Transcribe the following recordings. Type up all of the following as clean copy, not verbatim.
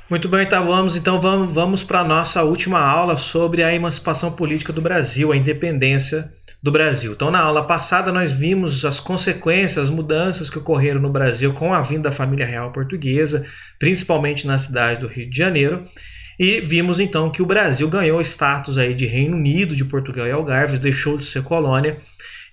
Muito bem, então vamos para a nossa última aula sobre a emancipação política do Brasil, a independência do Brasil. Então, na aula passada, nós vimos as consequências, as mudanças que ocorreram no Brasil com a vinda da família real portuguesa, principalmente na cidade do Rio de Janeiro, e vimos então que o Brasil ganhou status aí de Reino Unido, de Portugal e Algarves, deixou de ser colônia.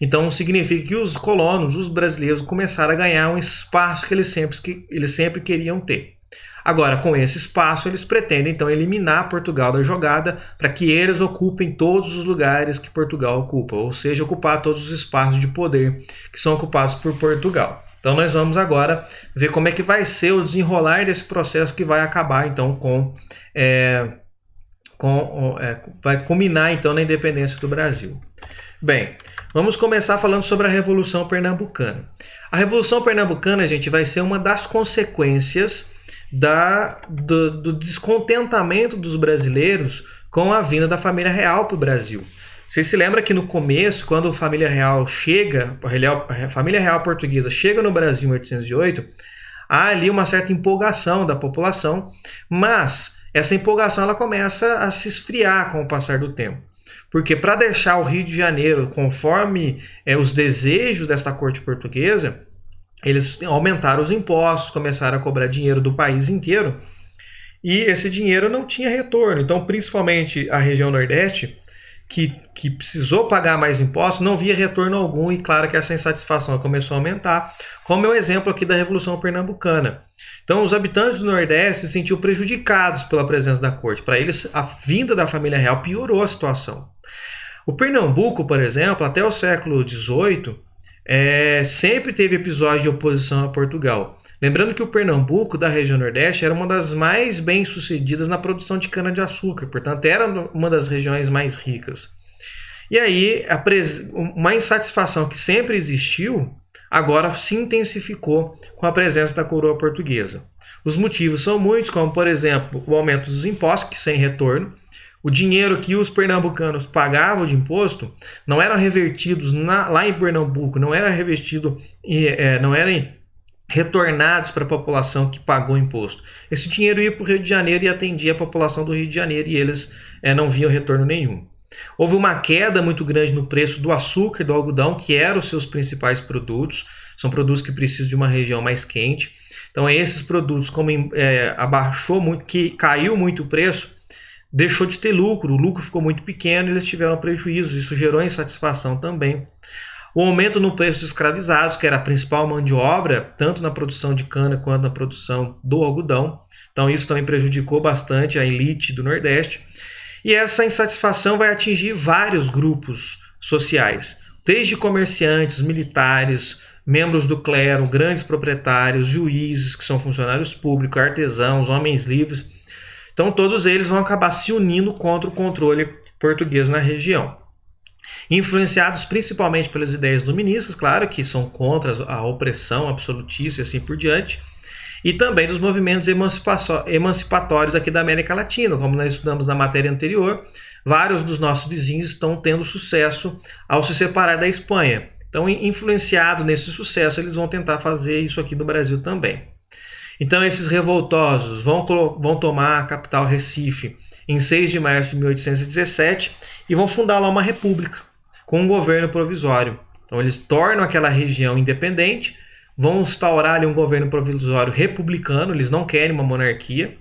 Então significa que os colonos, os brasileiros, começaram a ganhar um espaço que eles sempre queriam ter. Agora, com esse espaço, eles pretendem então eliminar Portugal da jogada para que eles ocupem todos os lugares que Portugal ocupa, ou seja, ocupar todos os espaços de poder que são ocupados por Portugal. Então nós vamos agora ver como é que vai ser o desenrolar desse processo que vai acabar então vai culminar então na independência do Brasil. Bem, vamos começar falando sobre a Revolução Pernambucana. A Revolução Pernambucana, gente, vai ser uma das consequências do descontentamento dos brasileiros com a vinda da família real para o Brasil. Vocês se lembram que no começo, quando a família real portuguesa chega no Brasil em 1808, há ali uma certa empolgação da população, mas essa empolgação ela começa a se esfriar com o passar do tempo. Porque para deixar o Rio de Janeiro conforme os desejos desta corte portuguesa, eles aumentaram os impostos, começaram a cobrar dinheiro do país inteiro, e esse dinheiro não tinha retorno. Então, principalmente a região Nordeste, que precisou pagar mais impostos, não via retorno algum, e claro que essa insatisfação começou a aumentar, como é o exemplo aqui da Revolução Pernambucana. Então, os habitantes do Nordeste se sentiam prejudicados pela presença da corte. Para eles, a vinda da família real piorou a situação. O Pernambuco, por exemplo, até o século XVIII, sempre teve episódios de oposição a Portugal. Lembrando que o Pernambuco, da região Nordeste, era uma das mais bem-sucedidas na produção de cana-de-açúcar, portanto, era uma das regiões mais ricas. E aí, uma insatisfação que sempre existiu, agora se intensificou com a presença da coroa portuguesa. Os motivos são muitos, como, por exemplo, o aumento dos impostos, que sem retorno. O dinheiro que os pernambucanos pagavam de imposto não eram revertidos lá em Pernambuco, não eram retornados para a população que pagou imposto. Esse dinheiro ia para o Rio de Janeiro e atendia a população do Rio de Janeiro, e eles não viam retorno nenhum. Houve uma queda muito grande no preço do açúcar e do algodão, que eram os seus principais produtos. São produtos que precisam de uma região mais quente. Então esses produtos, como abaixou muito, que caiu muito o preço, deixou de ter lucro, o lucro ficou muito pequeno e eles tiveram prejuízo, isso gerou insatisfação também. O aumento no preço dos escravizados, que era a principal mão de obra, tanto na produção de cana quanto na produção do algodão. Então isso também prejudicou bastante a elite do Nordeste. E essa insatisfação vai atingir vários grupos sociais, desde comerciantes, militares, membros do clero, grandes proprietários, juízes, que são funcionários públicos, artesãos, homens livres. Então todos eles vão acabar se unindo contra o controle português na região. Influenciados principalmente pelas ideias doministas, claro, que são contra a opressão absolutista e assim por diante, e também dos movimentos emancipatórios aqui da América Latina. Como nós estudamos na matéria anterior, vários dos nossos vizinhos estão tendo sucesso ao se separar da Espanha. Então, influenciados nesse sucesso, eles vão tentar fazer isso aqui no Brasil também. Então esses revoltosos vão tomar a capital Recife em 6 de março de 1817 e vão fundar lá uma república com um governo provisório. Então eles tornam aquela região independente, vão instaurar ali um governo provisório republicano, eles não querem uma monarquia.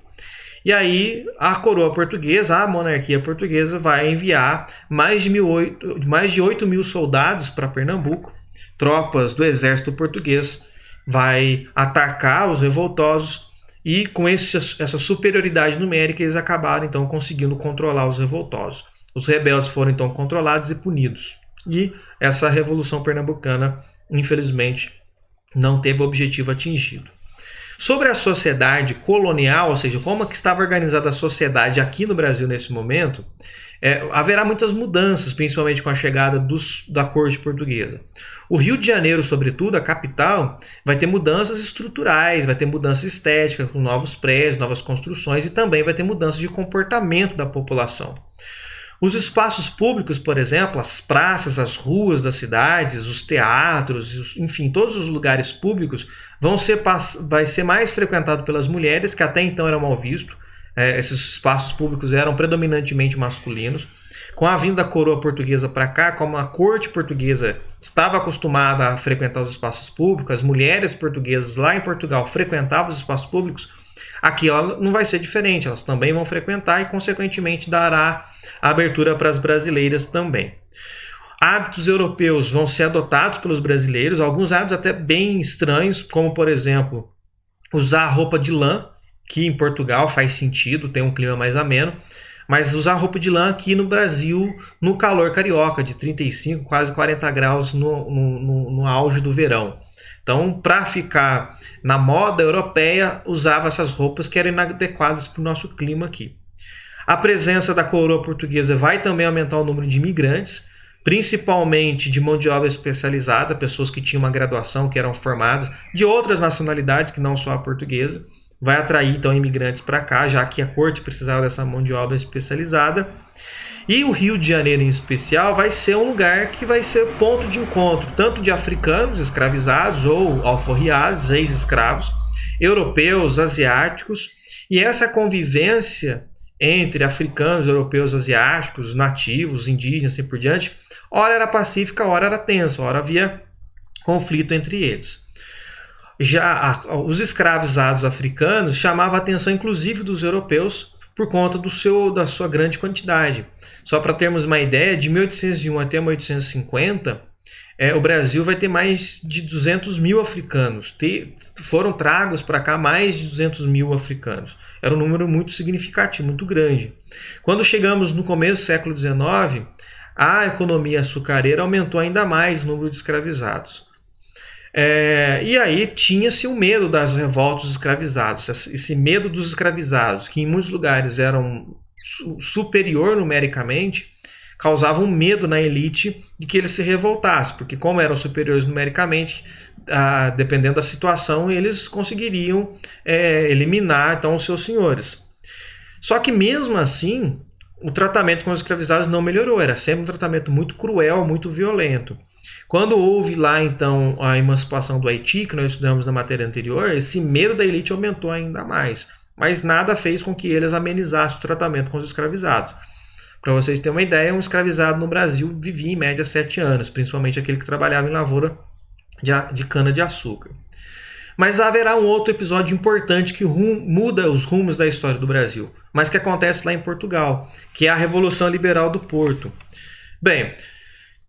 E aí a coroa portuguesa, a monarquia portuguesa, vai enviar mais de 8 mil soldados para Pernambuco, tropas do exército português, vai atacar os revoltosos, e com essa superioridade numérica eles acabaram então conseguindo controlar os revoltosos. Os rebeldes foram então controlados e punidos. E essa Revolução Pernambucana, infelizmente, não teve o objetivo atingido. Sobre a sociedade colonial, ou seja, como que estava organizada a sociedade aqui no Brasil nesse momento, haverá muitas mudanças, principalmente com a chegada da corte portuguesa. O Rio de Janeiro, sobretudo, a capital, vai ter mudanças estruturais, vai ter mudanças estéticas, com novos prédios, novas construções, e também vai ter mudanças de comportamento da população. Os espaços públicos, por exemplo, as praças, as ruas das cidades, os teatros, enfim, todos os lugares públicos vai ser mais frequentado pelas mulheres, que até então era mal visto. Esses espaços públicos eram predominantemente masculinos. Com a vinda da coroa portuguesa para cá, como a corte portuguesa estava acostumada a frequentar os espaços públicos, as mulheres portuguesas lá em Portugal frequentavam os espaços públicos, aqui ela não vai ser diferente, elas também vão frequentar e, consequentemente, dará abertura para as brasileiras também. Hábitos europeus vão ser adotados pelos brasileiros, alguns hábitos até bem estranhos, como, por exemplo, usar roupa de lã, que em Portugal faz sentido, tem um clima mais ameno, mas usar roupa de lã aqui no Brasil, no calor carioca, de 35, quase 40 graus no auge do verão. Então, para ficar na moda europeia, usava essas roupas que eram inadequadas para o nosso clima aqui. A presença da coroa portuguesa vai também aumentar o número de imigrantes, principalmente de mão de obra especializada, pessoas que tinham uma graduação, que eram formadas de outras nacionalidades que não só a portuguesa. Vai atrair, então, imigrantes para cá, já que a corte precisava dessa mão de obra especializada. E o Rio de Janeiro, em especial, vai ser um lugar que vai ser ponto de encontro, tanto de africanos escravizados ou alforriados, ex-escravos, europeus, asiáticos. E essa convivência entre africanos, europeus, asiáticos, nativos, indígenas, assim por diante, ora era pacífica, ora era tensa, ora havia conflito entre eles. Já os escravizados africanos chamavam a atenção, inclusive, dos europeus por conta da sua grande quantidade. Só para termos uma ideia, de 1801 até 1850, o Brasil vai ter mais de 200 mil africanos. Foram tragos para cá mais de 200 mil africanos. Era um número muito significativo, muito grande. Quando chegamos no começo do século XIX, a economia açucareira aumentou ainda mais o número de escravizados. E aí tinha-se o medo das revoltas dos escravizados, esse medo dos escravizados, que em muitos lugares eram superior numericamente, causava um medo na elite de que eles se revoltassem, porque como eram superiores numericamente, dependendo da situação, eles conseguiriam eliminar então os seus senhores. Só que mesmo assim, o tratamento com os escravizados não melhorou, era sempre um tratamento muito cruel, muito violento. Quando houve lá, então, a emancipação do Haiti, que nós estudamos na matéria anterior, esse medo da elite aumentou ainda mais. Mas nada fez com que eles amenizassem o tratamento com os escravizados. Para vocês terem uma ideia, um escravizado no Brasil vivia em média 7 anos, principalmente aquele que trabalhava em lavoura de cana-de-açúcar. Mas haverá um outro episódio importante que muda os rumos da história do Brasil, mas que acontece lá em Portugal, que é a Revolução Liberal do Porto. Bem,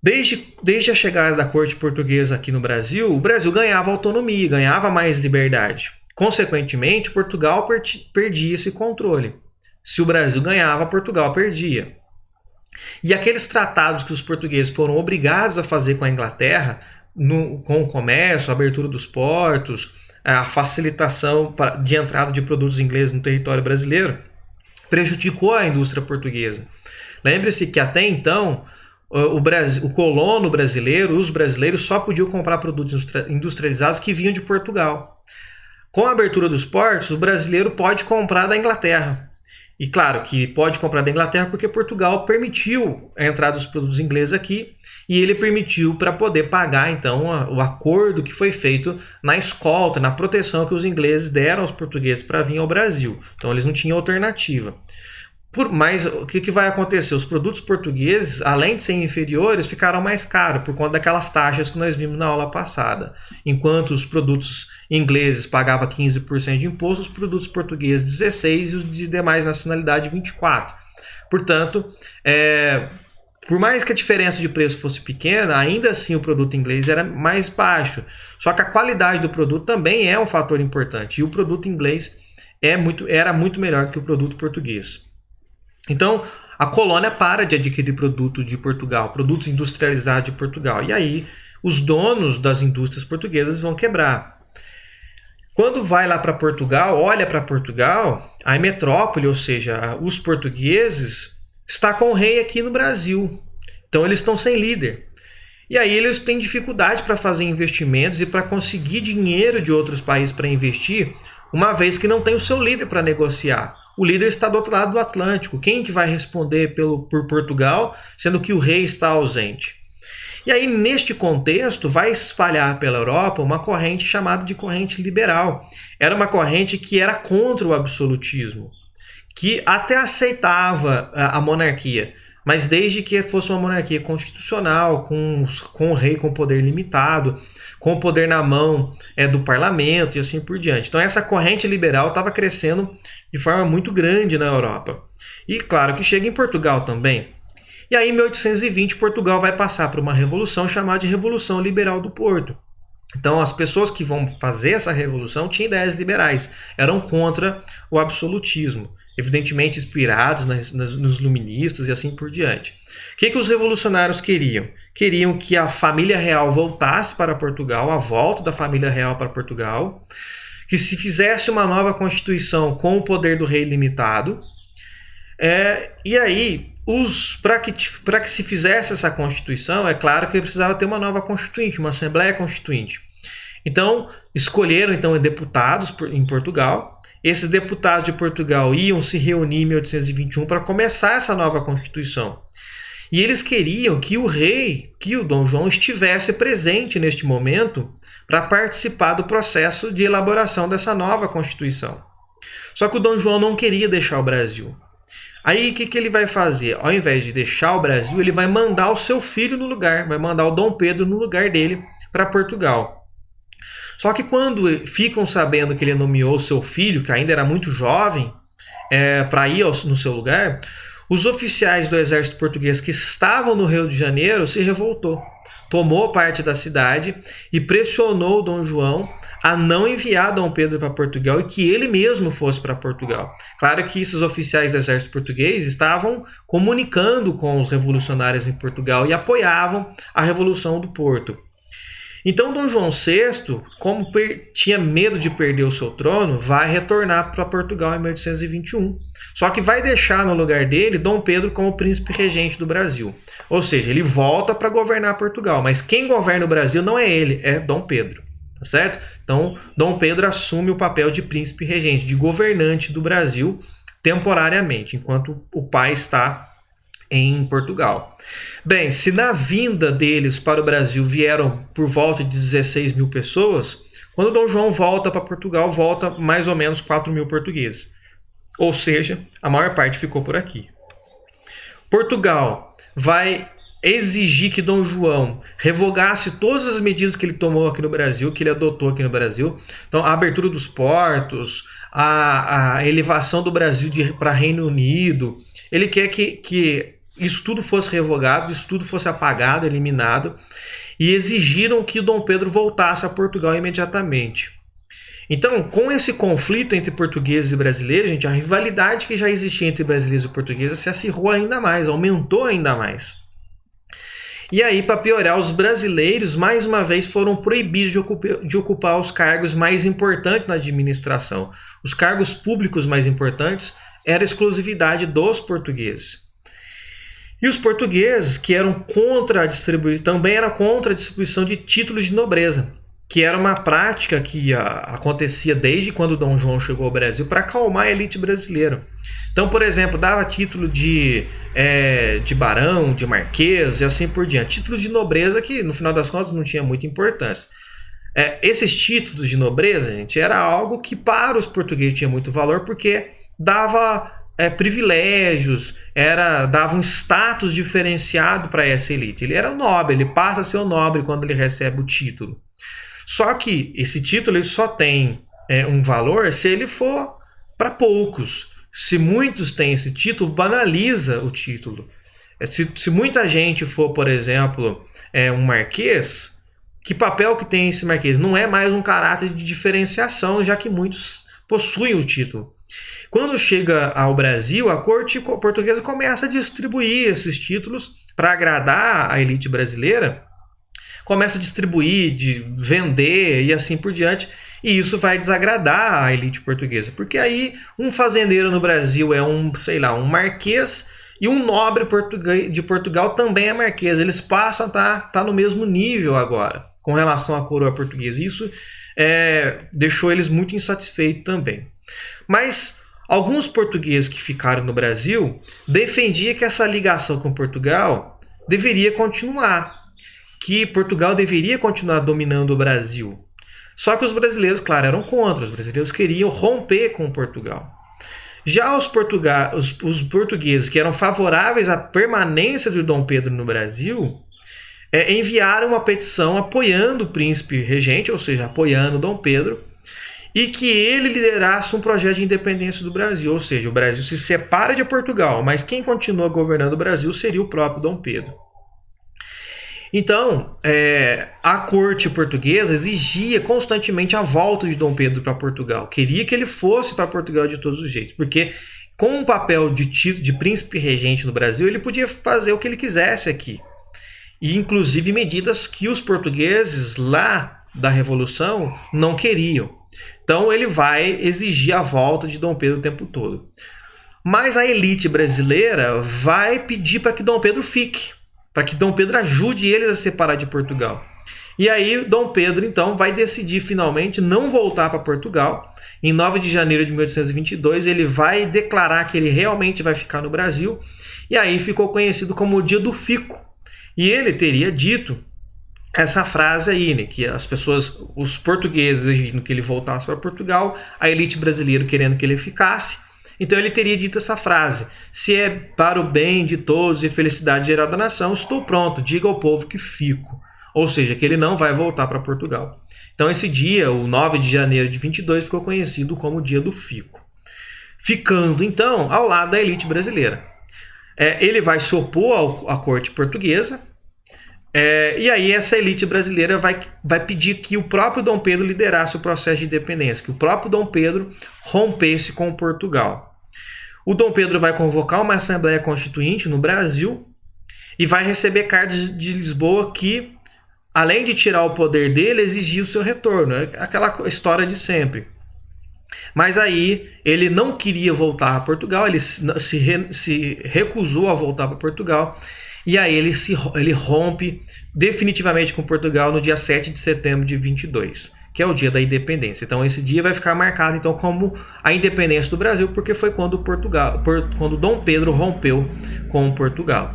desde a chegada da corte portuguesa aqui no Brasil, o Brasil ganhava autonomia, ganhava mais liberdade. Consequentemente, Portugal perdia esse controle. Se o Brasil ganhava, Portugal perdia. E aqueles tratados que os portugueses foram obrigados a fazer com a Inglaterra, com o comércio, a abertura dos portos, a facilitação de entrada de produtos ingleses no território brasileiro, prejudicou a indústria portuguesa. Lembre-se que até então, o colono brasileiro, os brasileiros só podiam comprar produtos industrializados que vinham de Portugal. Com a abertura dos portos, o brasileiro pode comprar da Inglaterra. E claro que pode comprar da Inglaterra porque Portugal permitiu a entrada dos produtos ingleses aqui e ele permitiu para poder pagar então o acordo que foi feito na escolta, na proteção que os ingleses deram aos portugueses para vir ao Brasil. Então eles não tinham alternativa. Mas o que vai acontecer? Os produtos portugueses, além de serem inferiores, ficaram mais caros por conta daquelas taxas que nós vimos na aula passada. Enquanto os produtos ingleses pagavam 15% de imposto, os produtos portugueses 16% e os de demais nacionalidade 24%. Portanto, por mais que a diferença de preço fosse pequena, ainda assim o produto inglês era mais baixo. Só que a qualidade do produto também é um fator importante. E o produto inglês era muito melhor que o produto português. Então, a colônia para de adquirir produto de Portugal, produtos industrializados de Portugal. E aí, os donos das indústrias portuguesas vão quebrar. Quando vai lá para Portugal, olha para Portugal, a metrópole, ou seja, os portugueses, está com o rei aqui no Brasil. Então, eles estão sem líder. E aí, eles têm dificuldade para fazer investimentos e para conseguir dinheiro de outros países para investir, uma vez que não tem o seu líder para negociar. O líder está do outro lado do Atlântico. Quem que vai responder por Portugal, sendo que o rei está ausente? E aí, neste contexto, vai espalhar pela Europa uma corrente chamada de corrente liberal. Era uma corrente que era contra o absolutismo, que até aceitava a monarquia, mas desde que fosse uma monarquia constitucional, com o rei com poder limitado, com o poder na mão do parlamento e assim por diante. Então essa corrente liberal estava crescendo de forma muito grande na Europa. E claro que chega em Portugal também. E aí, em 1820, Portugal vai passar por uma revolução chamada de Revolução Liberal do Porto. Então, as pessoas que vão fazer essa revolução tinham ideias liberais, eram contra o absolutismo, evidentemente inspirados nos luministas e assim por diante. O que os revolucionários queriam? Queriam que a família real voltasse para Portugal, a volta da família real para Portugal, que se fizesse uma nova constituição com o poder do rei limitado, e aí, para que se fizesse essa Constituição, é claro que precisava ter uma nova Constituinte, uma Assembleia Constituinte. Então, escolheram deputados em Portugal. Esses deputados de Portugal iam se reunir em 1821 para começar essa nova Constituição. E eles queriam que o rei, que o Dom João, estivesse presente neste momento para participar do processo de elaboração dessa nova Constituição. Só que o Dom João não queria deixar o Brasil. Aí o que ele vai fazer? Ao invés de deixar o Brasil, ele vai mandar o seu filho no lugar, vai mandar o Dom Pedro no lugar dele para Portugal. Só que quando ficam sabendo que ele nomeou seu filho, que ainda era muito jovem, para ir no seu lugar, os oficiais do exército português que estavam no Rio de Janeiro se revoltou. Tomou parte da cidade e pressionou o Dom João a não enviar Dom Pedro para Portugal e que ele mesmo fosse para Portugal. Claro que esses oficiais do exército português estavam comunicando com os revolucionários em Portugal e apoiavam a Revolução do Porto. Então Dom João VI, como tinha medo de perder o seu trono, vai retornar para Portugal em 1821. Só que vai deixar no lugar dele Dom Pedro como príncipe regente do Brasil. Ou seja, ele volta para governar Portugal, mas quem governa o Brasil não é ele, é Dom Pedro. Tá certo? Então, Dom Pedro assume o papel de príncipe regente, de governante do Brasil temporariamente, enquanto o pai está em Portugal. Bem, se na vinda deles para o Brasil vieram por volta de 16 mil pessoas, quando Dom João volta para Portugal, volta mais ou menos 4 mil portugueses. Ou seja, a maior parte ficou por aqui. Portugal vai exigir que Dom João revogasse todas as medidas que ele tomou aqui no Brasil, que ele adotou aqui no Brasil. Então, a abertura dos portos, a elevação do Brasil para Reino Unido. Ele quer que isso tudo fosse revogado, isso tudo fosse apagado, eliminado. E exigiram que Dom Pedro voltasse a Portugal imediatamente. Então, com esse conflito entre portugueses e brasileiros, gente, a rivalidade que já existia entre brasileiros e portugueses se acirrou ainda mais, aumentou ainda mais. E aí, para piorar, os brasileiros, mais uma vez, foram proibidos de ocupar os cargos mais importantes na administração. Os cargos públicos mais importantes era exclusividade dos portugueses. E os portugueses, que eram contra a distribuição, também eram contra a distribuição de títulos de nobreza, que era uma prática que acontecia desde quando Dom João chegou ao Brasil para acalmar a elite brasileira. Então, por exemplo, dava título de barão, de marquês e assim por diante. Títulos de nobreza que, no final das contas, não tinha muita importância. Esses títulos de nobreza, gente, era algo que para os portugueses tinha muito valor porque dava privilégios, dava um status diferenciado para essa elite. Ele era nobre, ele passa a ser o nobre quando ele recebe o título. Só que esse título ele só tem um valor se ele for para poucos. Se muitos têm esse título, banaliza o título. Se muita gente for, por exemplo, um marquês, que papel que tem esse marquês? Não é mais um caráter de diferenciação, já que muitos possuem o título. Quando chega ao Brasil, a corte portuguesa começa a distribuir esses títulos para agradar a elite brasileira, começa a distribuir, de vender e assim por diante, e isso vai desagradar a elite portuguesa, porque aí um fazendeiro no Brasil é um marquês e um nobre de Portugal também é marquês, eles passam a estar no mesmo nível agora, com relação à coroa portuguesa, isso deixou eles muito insatisfeitos também. Mas alguns portugueses que ficaram no Brasil defendiam que essa ligação com Portugal deveria continuar. que Portugal deveria continuar dominando o Brasil. Só que os brasileiros, claro, eram contra. Os brasileiros queriam romper com Portugal. Já os portugueses, que eram favoráveis à permanência de Dom Pedro no Brasil, enviaram uma petição apoiando o príncipe regente, ou seja, apoiando Dom Pedro, e que ele liderasse um projeto de independência do Brasil. Ou seja, o Brasil se separa de Portugal, mas quem continua governando o Brasil seria o próprio Dom Pedro. Então, a corte portuguesa exigia constantemente a volta de Dom Pedro para Portugal. Queria que ele fosse para Portugal de todos os jeitos, porque com o papel de príncipe regente no Brasil, ele podia fazer o que ele quisesse aqui. E inclusive medidas que os portugueses lá da Revolução não queriam. Então ele vai exigir a volta de Dom Pedro o tempo todo. Mas a elite brasileira vai pedir para que Dom Pedro fique, para que Dom Pedro ajude eles a se separar de Portugal. E aí Dom Pedro, então, vai decidir finalmente não voltar para Portugal. Em 9 de janeiro de 1822, ele vai declarar que ele realmente vai ficar no Brasil. E aí ficou conhecido como o Dia do Fico. E ele teria dito essa frase aí, né, que as pessoas, os portugueses exigindo que ele voltasse para Portugal, a elite brasileira querendo que ele ficasse. Então ele teria dito essa frase: se é para o bem de todos e felicidade geral da nação, estou pronto, diga ao povo que fico. Ou seja, que ele não vai voltar para Portugal. Então esse dia, o 9 de janeiro de 22, ficou conhecido como o Dia do Fico. Ficando, então, ao lado da elite brasileira. Ele vai se opor à corte portuguesa, e aí essa elite brasileira vai pedir que o próprio Dom Pedro liderasse o processo de independência, que o próprio Dom Pedro rompesse com Portugal. O Dom Pedro vai convocar uma Assembleia Constituinte no Brasil e vai receber cartas de Lisboa que, além de tirar o poder dele, exigia o seu retorno. Aquela história de sempre. Mas aí ele não queria voltar a Portugal, ele se recusou a voltar para Portugal. E aí ele rompe definitivamente com Portugal no dia 7 de setembro de 22, que é o dia da independência. Então esse dia vai ficar marcado então como a independência do Brasil, porque foi quando Dom Pedro rompeu com Portugal.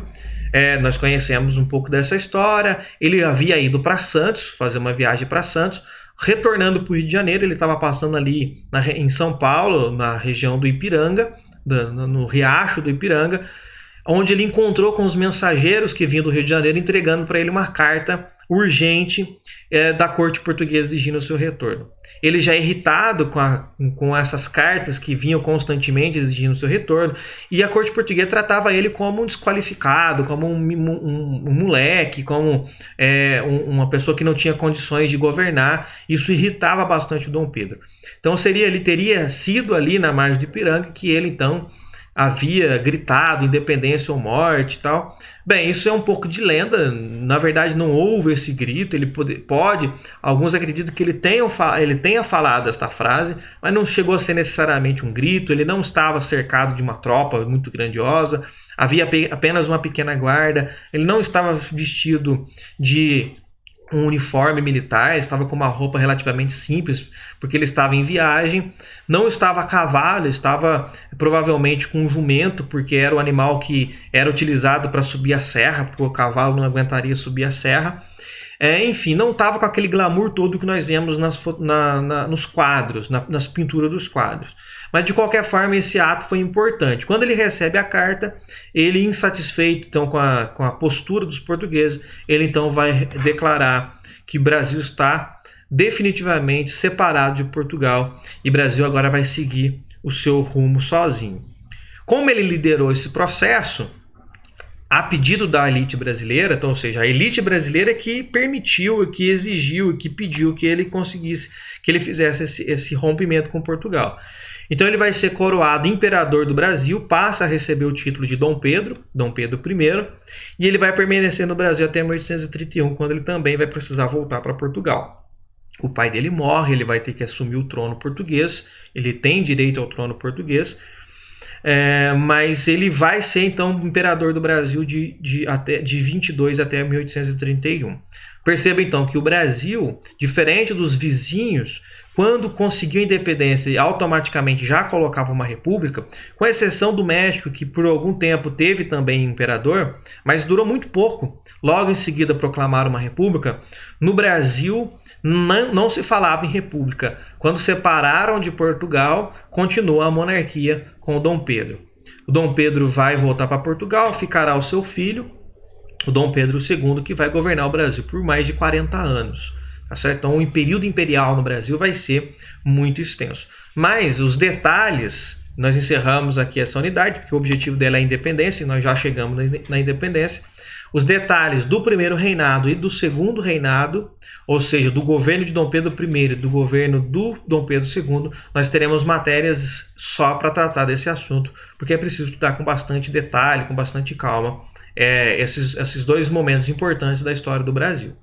Nós conhecemos um pouco dessa história. Ele havia ido para Santos, fazer uma viagem para Santos. Retornando para o Rio de Janeiro, ele estava passando ali em São Paulo, na região do Ipiranga, no Riacho do Ipiranga, onde ele encontrou com os mensageiros que vinham do Rio de Janeiro entregando para ele uma carta urgente da corte portuguesa exigindo o seu retorno. Ele já irritado com essas cartas que vinham constantemente exigindo o seu retorno, e a corte portuguesa tratava ele como um desqualificado, como um moleque, como uma pessoa que não tinha condições de governar. Isso irritava bastante o Dom Pedro. Então ele teria sido ali na margem do Ipiranga que ele então havia gritado independência ou morte e tal. Bem, isso é um pouco de lenda. Na verdade, não houve esse grito. Ele alguns acreditam que ele tenha falado esta frase, mas não chegou a ser necessariamente um grito. Ele não estava cercado de uma tropa muito grandiosa. Havia apenas uma pequena guarda. Ele não estava vestido de um uniforme militar, estava com uma roupa relativamente simples, porque ele estava em viagem, não estava a cavalo, estava provavelmente com um jumento, porque era o animal que era utilizado para subir a serra, porque o cavalo não aguentaria subir a serra. Enfim, não estava com aquele glamour todo que nós vemos nos quadros, nas pinturas dos quadros. Mas de qualquer forma, esse ato foi importante. Quando ele recebe a carta, ele, insatisfeito então, com a postura dos portugueses, ele então vai declarar que o Brasil está definitivamente separado de Portugal e o Brasil agora vai seguir o seu rumo sozinho. Como ele liderou esse processo, a pedido da elite brasileira, então, ou seja, a elite brasileira que permitiu, que exigiu, que pediu que ele conseguisse, que ele fizesse esse rompimento com Portugal. Então ele vai ser coroado imperador do Brasil, passa a receber o título de Dom Pedro I, e ele vai permanecer no Brasil até 1831, quando ele também vai precisar voltar para Portugal. O pai dele morre, ele vai ter que assumir o trono português, ele tem direito ao trono português, mas ele vai ser então imperador do Brasil de 22 até 1831. Perceba então que o Brasil, diferente dos vizinhos, quando conseguiu a independência, automaticamente já colocava uma república, com exceção do México, que por algum tempo teve também imperador, mas durou muito pouco. Logo em seguida proclamaram uma república. No Brasil não se falava em república. Quando separaram de Portugal, continua a monarquia com o Dom Pedro. O Dom Pedro vai voltar para Portugal, ficará o seu filho, o Dom Pedro II, que vai governar o Brasil por mais de 40 anos. Tá certo? Então, o período imperial no Brasil vai ser muito extenso. Mas os detalhes, nós encerramos aqui essa unidade, porque o objetivo dela é a independência, e nós já chegamos na independência. Os detalhes do primeiro reinado e do segundo reinado, ou seja, do governo de Dom Pedro I e do governo do Dom Pedro II, nós teremos matérias só para tratar desse assunto, porque é preciso estudar com bastante detalhe, com bastante calma, esses dois momentos importantes da história do Brasil.